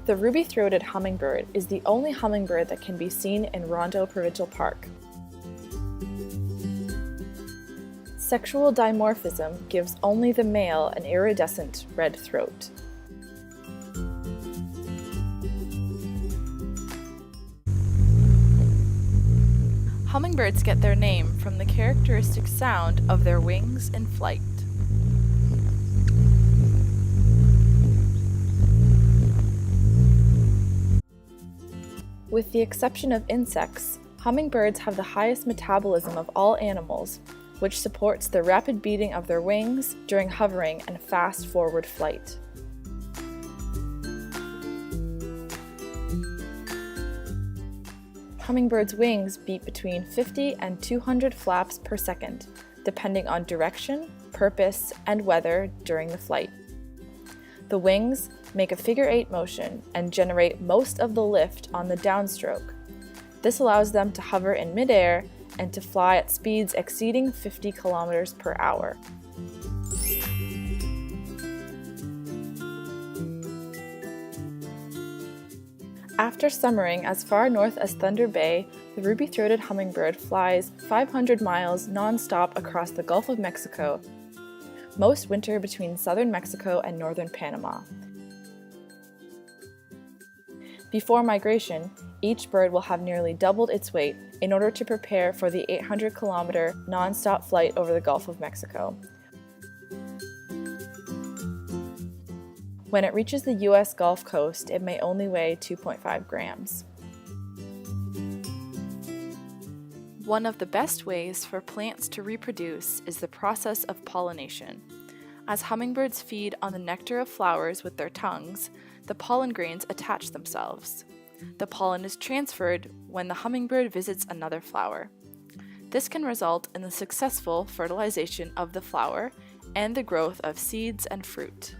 The ruby-throated hummingbird is the only hummingbird that can be seen in Rondeau Provincial Park. Sexual dimorphism gives only the male an iridescent red throat. Hummingbirds get their name from the characteristic sound of their wings in flight. With the exception of insects, hummingbirds have the highest metabolism of all animals, which supports the rapid beating of their wings during hovering and fast forward flight. Hummingbirds' wings beat between 50 and 200 flaps per second, depending on direction, purpose, and weather during the flight. The wings make a figure-8 motion and generate most of the lift on the downstroke. This allows them to hover in midair and to fly at speeds exceeding 50 kilometers per hour. After summering as far north as Thunder Bay, the ruby-throated hummingbird flies 500 miles non-stop across the Gulf of Mexico, most winter between southern Mexico and northern Panama. Before migration, each bird will have nearly doubled its weight in order to prepare for the 800-kilometer non-stop flight over the Gulf of Mexico. When it reaches the U.S. Gulf Coast, it may only weigh 2.5 grams. One of the best ways for plants to reproduce is the process of pollination. As hummingbirds feed on the nectar of flowers with their tongues, the pollen grains attach themselves. The pollen is transferred when the hummingbird visits another flower. This can result in the successful fertilization of the flower and the growth of seeds and fruit.